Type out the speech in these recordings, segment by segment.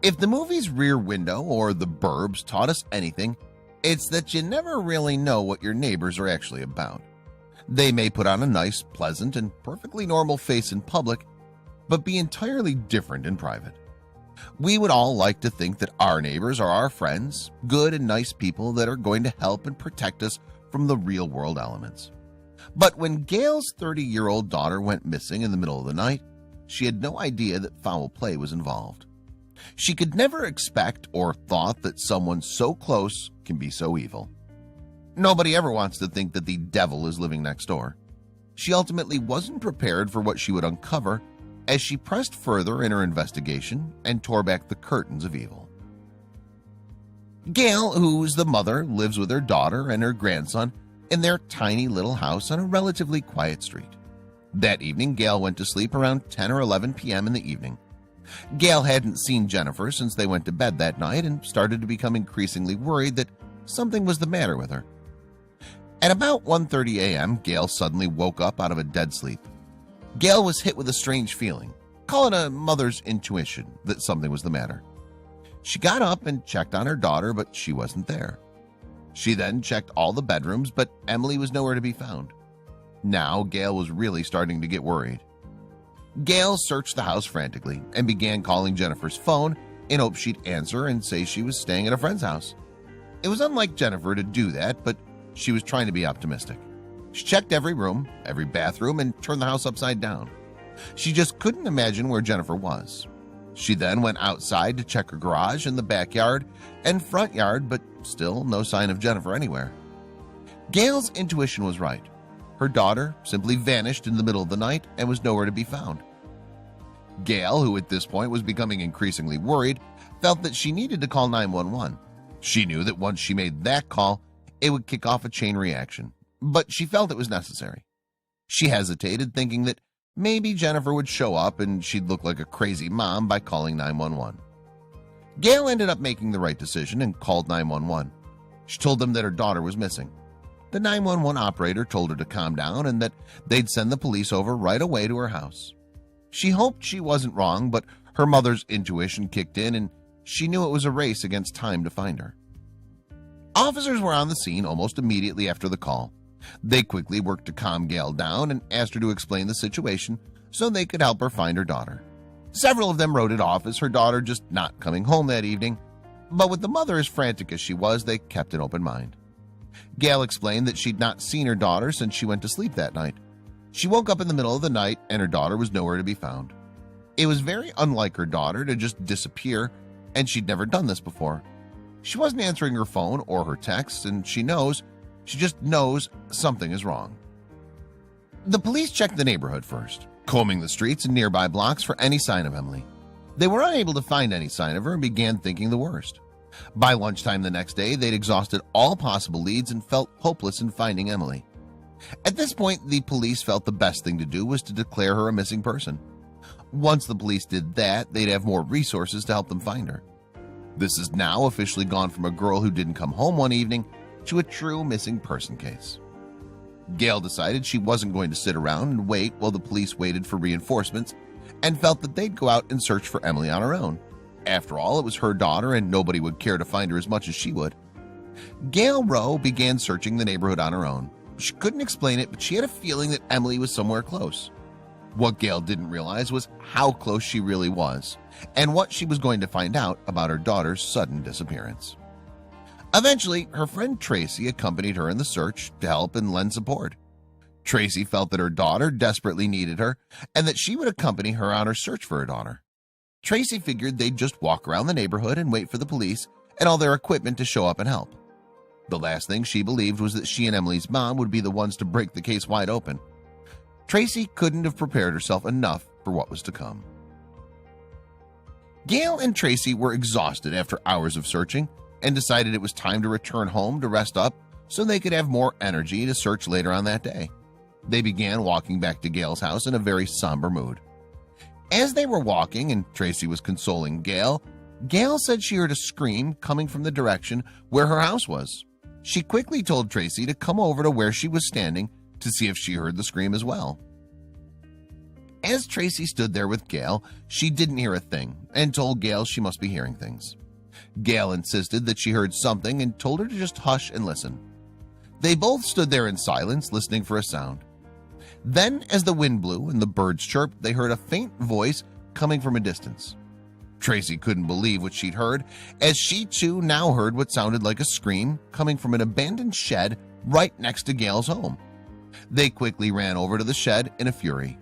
If the movie's Rear Window or The Burbs taught us anything, it's that you never really know what your neighbors are actually about. They may put on a nice, pleasant, and perfectly normal face in public, but be entirely different in private. We would all like to think that our neighbors are our friends, good and nice people that are going to help and protect us from the real-world elements. But when Gayle's 30-year-old daughter went missing in the middle of the night, she had no idea that foul play was involved. She could never expect or thought that someone so close can be so evil. Nobody ever wants to think that the devil is living next door. She ultimately wasn't prepared for what she would uncover as she pressed further in her investigation and tore back the curtains of evil. Gayle, who's the mother, lives with her daughter and her grandson in their tiny little house on a relatively quiet street. That evening, Gayle went to sleep around 10 or 11 p.m. in the evening. Gayle hadn't seen Jennifer since they went to bed that night and started to become increasingly worried that something was the matter with her. At about 1:30 a.m., Gayle suddenly woke up out of a dead sleep. Gayle was hit with a strange feeling, call it a mother's intuition that something was the matter. She got up and checked on her daughter, but she wasn't there. She then checked all the bedrooms, but Emily was nowhere to be found. Now Gayle was really starting to get worried. Gayle searched the house frantically and began calling Jennifer's phone in hopes she'd answer and say she was staying at a friend's house. It was unlike Jennifer to do that, but she was trying to be optimistic. She checked every room, every bathroom, and turned the house upside down. She just couldn't imagine where Jennifer was. She then went outside to check her garage and the backyard and front yard, but still no sign of Jennifer anywhere. Gayle's intuition was right. Her daughter simply vanished in the middle of the night and was nowhere to be found. Gayle, who at this point was becoming increasingly worried, felt that she needed to call 911. She knew that once she made that call, it would kick off a chain reaction, but she felt it was necessary. She hesitated, thinking that maybe Jennifer would show up and she'd look like a crazy mom by calling 911. Gayle ended up making the right decision and called 911. She told them that her daughter was missing. The 911 operator told her to calm down and that they'd send the police over right away to her house. She hoped she wasn't wrong, but her mother's intuition kicked in and she knew it was a race against time to find her. Officers were on the scene almost immediately after the call. They quickly worked to calm Gayle down and asked her to explain the situation so they could help her find her daughter. Several of them wrote it off as her daughter just not coming home that evening, but with the mother as frantic as she was, they kept an open mind. Gayle explained that she'd not seen her daughter since she went to sleep that night. She woke up in the middle of the night and her daughter was nowhere to be found. It was very unlike her daughter to just disappear, and she'd never done this before. She wasn't answering her phone or her texts, and she just knows something is wrong. The police checked the neighborhood first, combing the streets and nearby blocks for any sign of Emily. They were unable to find any sign of her and began thinking the worst. By lunchtime the next day, they'd exhausted all possible leads and felt hopeless in finding Emily. At this point, the police felt the best thing to do was to declare her a missing person. Once the police did that, they'd have more resources to help them find her. This has now officially gone from a girl who didn't come home one evening to a true missing person case. Gayle decided she wasn't going to sit around and wait while the police waited for reinforcements and felt that they'd go out and search for Emily on her own. After all, it was her daughter and nobody would care to find her as much as she would. Gayle Rowe began searching the neighborhood on her own. She couldn't explain it, but she had a feeling that Emily was somewhere close. What Gayle didn't realize was how close she really was and what she was going to find out about her daughter's sudden disappearance. Eventually, her friend Tracy accompanied her in the search to help and lend support. Tracy felt that her daughter desperately needed her and that she would accompany her on her search for her daughter. Tracy figured they'd just walk around the neighborhood and wait for the police and all their equipment to show up and help. The last thing she believed was that she and Emily's mom would be the ones to break the case wide open. Tracy couldn't have prepared herself enough for what was to come. Gayle and Tracy were exhausted after hours of searching and decided it was time to return home to rest up so they could have more energy to search later on that day. They began walking back to Gayle's house in a very somber mood. As they were walking and Tracy was consoling Gayle, Gayle said she heard a scream coming from the direction where her house was. She quickly told Tracy to come over to where she was standing to see if she heard the scream as well. As Tracy stood there with Gayle, she didn't hear a thing and told Gayle she must be hearing things. Gayle insisted that she heard something and told her to just hush and listen. They both stood there in silence, listening for a sound. Then, as the wind blew and the birds chirped, they heard a faint voice coming from a distance. Tracy couldn't believe what she'd heard, as she too now heard what sounded like a scream coming from an abandoned shed right next to Gayle's home. They quickly ran over to the shed in a fury.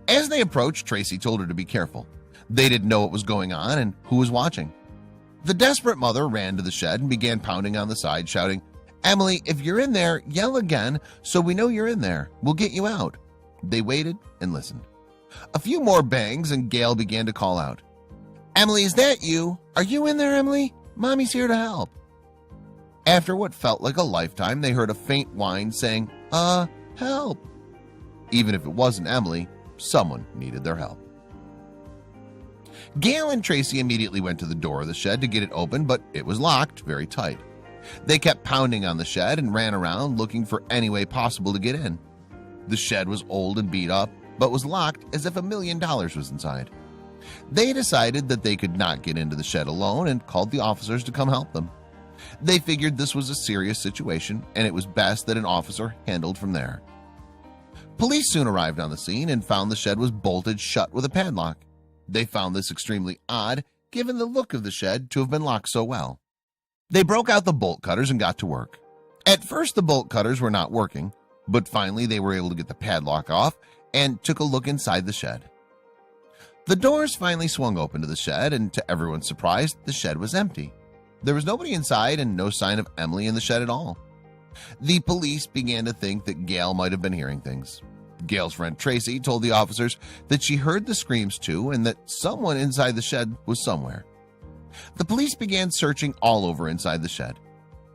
As they approached, Tracy told her to be careful. They didn't know what was going on and who was watching. The desperate mother ran to the shed and began pounding on the side, shouting, "Emily, if you're in there, yell again so we know you're in there. We'll get you out." They waited and listened. A few more bangs and Gayle began to call out, "Emily, is that you? Are you in there, Emily? Mommy's here to help." After what felt like a lifetime, they heard a faint whine saying, help." Even if it wasn't Emily, someone needed their help. Gayle and Tracy immediately went to the door of the shed to get it open, but it was locked very tight. They kept pounding on the shed and ran around looking for any way possible to get in. The shed was old and beat up, but was locked as if $1 million was inside. They decided that they could not get into the shed alone and called the officers to come help them. They figured this was a serious situation and it was best that an officer handled from there. Police soon arrived on the scene and found the shed was bolted shut with a padlock. They found this extremely odd, given the look of the shed to have been locked so well. They broke out the bolt cutters and got to work. At first the bolt cutters were not working, but finally they were able to get the padlock off and took a look inside the shed. The doors finally swung open to the shed, and to everyone's surprise, the shed was empty. There was nobody inside and no sign of Emily in the shed at all. The police began to think that Gayle might have been hearing things. Gayle's friend Tracy told the officers that she heard the screams too and that someone inside the shed was somewhere. The police began searching all over inside the shed.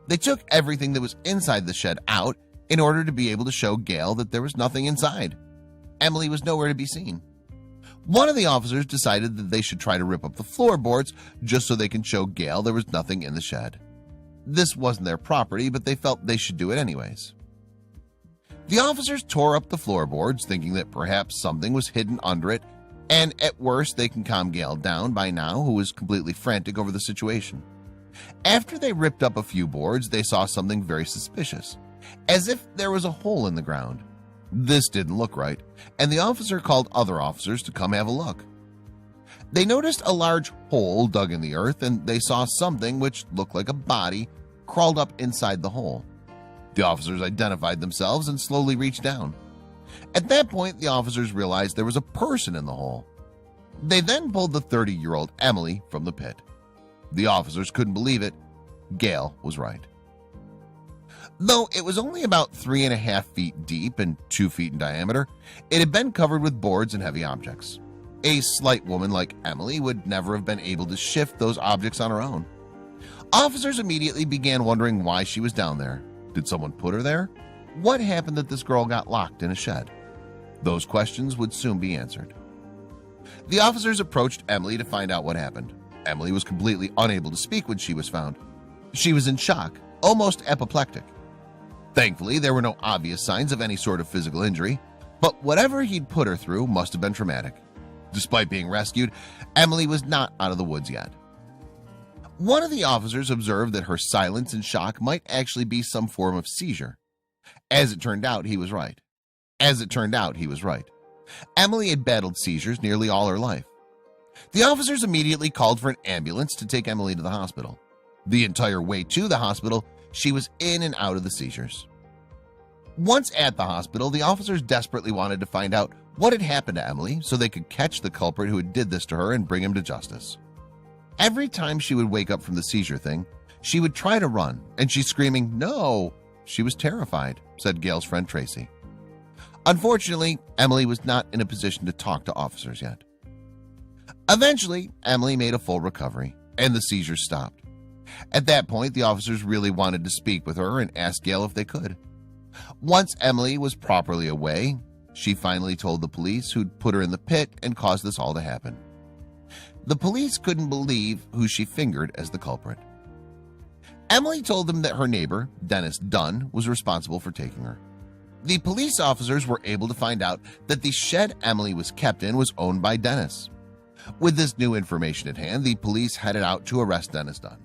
They took everything that was inside the shed out in order to be able to show Gayle that there was nothing inside. Emily was nowhere to be seen. One of the officers decided that they should try to rip up the floorboards just so they can show Gayle there was nothing in the shed. This wasn't their property, but they felt they should do it anyways. The officers tore up the floorboards, thinking that perhaps something was hidden under it, and at worst they can calm Gayle down by now, who was completely frantic over the situation. After they ripped up a few boards, they saw something very suspicious, as if there was a hole in the ground. This didn't look right, and the officer called other officers to come have a look. They noticed a large hole dug in the earth, and they saw something which looked like a body crawled up inside the hole. The officers identified themselves and slowly reached down. At that point, the officers realized there was a person in the hole. They then pulled the 30-year-old Emily from the pit. The officers couldn't believe it. Gayle was right. Though it was only about 3.5 feet deep and 2 feet in diameter, it had been covered with boards and heavy objects. A slight woman like Emily would never have been able to shift those objects on her own. Officers immediately began wondering why she was down there. Did someone put her there? What happened that this girl got locked in a shed? Those questions would soon be answered. The officers approached Emily to find out what happened. Emily was completely unable to speak when she was found. She was in shock, almost apoplectic. Thankfully, there were no obvious signs of any sort of physical injury, but whatever he'd put her through must have been traumatic. Despite being rescued, Emily was not out of the woods yet. One of the officers observed that her silence and shock might actually be some form of seizure. As it turned out, he was right. Emily had battled seizures nearly all her life. The officers immediately called for an ambulance to take Emily to the hospital. The entire way to the hospital, she was in and out of the seizures. Once at the hospital, the officers desperately wanted to find out what had happened to Emily so they could catch the culprit who had did this to her and bring him to justice. Every time she would wake up from the seizure thing, she would try to run, and she's screaming, "No!" She was terrified, said Gayle's friend Tracy. Unfortunately, Emily was not in a position to talk to officers yet. Eventually, Emily made a full recovery, and the seizures stopped. At that point, the officers really wanted to speak with her and ask Gayle if they could. Once Emily was properly away, she finally told the police who'd put her in the pit and caused this all to happen. The police couldn't believe who she fingered as the culprit. Emily told them that her neighbor, Dennis Dunn, was responsible for taking her. The police officers were able to find out that the shed Emily was kept in was owned by Dennis. With this new information at hand, the police headed out to arrest Dennis Dunn.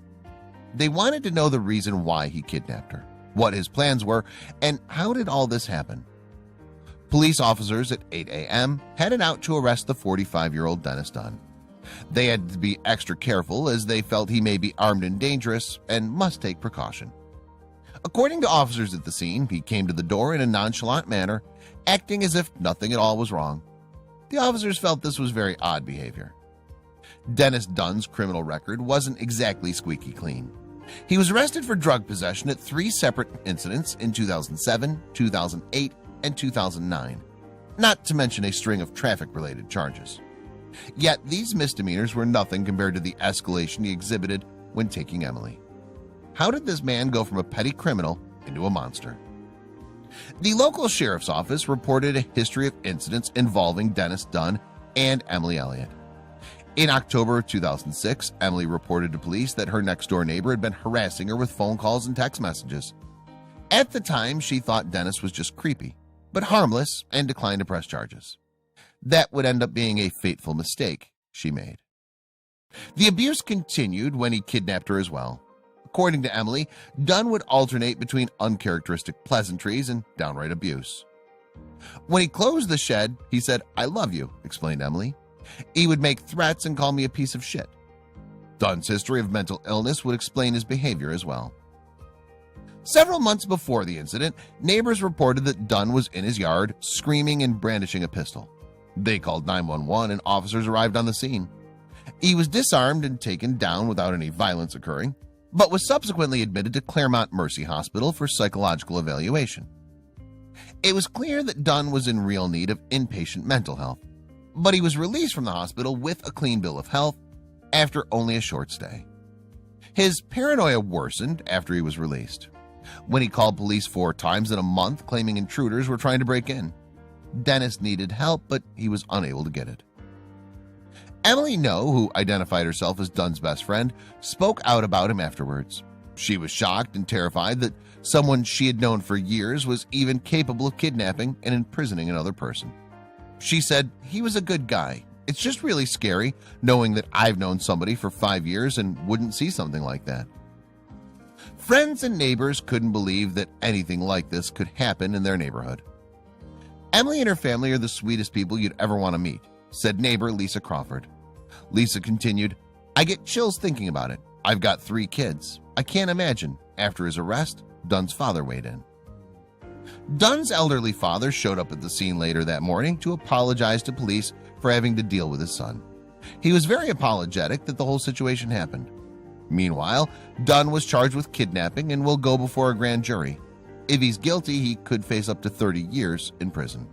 They wanted to know the reason why he kidnapped her, what his plans were, and how did all this happen. Police officers at 8 a.m. headed out to arrest the 45-year-old Dennis Dunn. They had to be extra careful as they felt he may be armed and dangerous and must take precaution. According to officers at the scene, he came to the door in a nonchalant manner, acting as if nothing at all was wrong. The officers felt this was very odd behavior. Dennis Dunn's criminal record wasn't exactly squeaky clean. He was arrested for drug possession at 3 separate incidents in 2007, 2008, and 2009, not to mention a string of traffic-related charges. Yet these misdemeanors were nothing compared to the escalation he exhibited when taking Emily. How did this man go from a petty criminal into a monster? The local sheriff's office reported a history of incidents involving Dennis Dunn and Emily Elliott. In October of 2006, Emily reported to police that her next-door neighbor had been harassing her with phone calls and text messages. At the time, she thought Dennis was just creepy, but harmless, and declined to press charges. That would end up being a fateful mistake she made. The abuse continued when he kidnapped her as well. According to Emily, Dunn would alternate between uncharacteristic pleasantries and downright abuse. When he closed the shed, he said, "I love you," explained Emily. He would make threats and call me a piece of shit. Dunn's history of mental illness would explain his behavior as well. Several months before the incident, neighbors reported that Dunn was in his yard, screaming and brandishing a pistol. They called 911 and officers arrived on the scene. He was disarmed and taken down without any violence occurring, but was subsequently admitted to Claremont Mercy Hospital for psychological evaluation. It was clear that Dunn was in real need of inpatient mental health, but he was released from the hospital with a clean bill of health after only a short stay. His paranoia worsened after he was released, when he called police 4 times in a month claiming intruders were trying to break in. Dennis needed help, but he was unable to get it. Emily No, who identified herself as Dunn's best friend, spoke out about him afterwards. She was shocked and terrified that someone she had known for years was even capable of kidnapping and imprisoning another person. She said, "He was a good guy. It's just really scary knowing that I've known somebody for 5 years and wouldn't see something like that." Friends and neighbors couldn't believe that anything like this could happen in their neighborhood. "Emily and her family are the sweetest people you'd ever want to meet," said neighbor Lisa Crawford. Lisa continued, "I get chills thinking about it. I've got 3 kids. I can't imagine." After his arrest, Dunn's father weighed in. Dunn's elderly father showed up at the scene later that morning to apologize to police for having to deal with his son. He was very apologetic that the whole situation happened. Meanwhile, Dunn was charged with kidnapping and will go before a grand jury. If he's guilty, he could face up to 30 years in prison.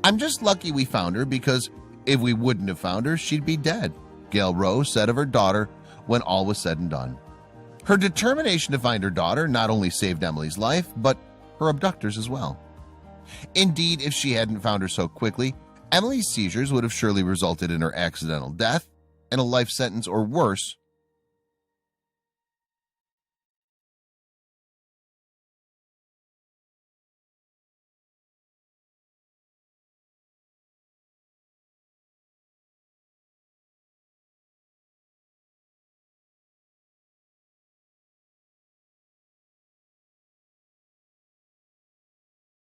"I'm just lucky we found her, because if we wouldn't have found her, she'd be dead," Gayle Rose said of her daughter when all was said and done. Her determination to find her daughter not only saved Emily's life, but her abductors as well. Indeed, if she hadn't found her so quickly, Emily's seizures would have surely resulted in her accidental death and a life sentence or worse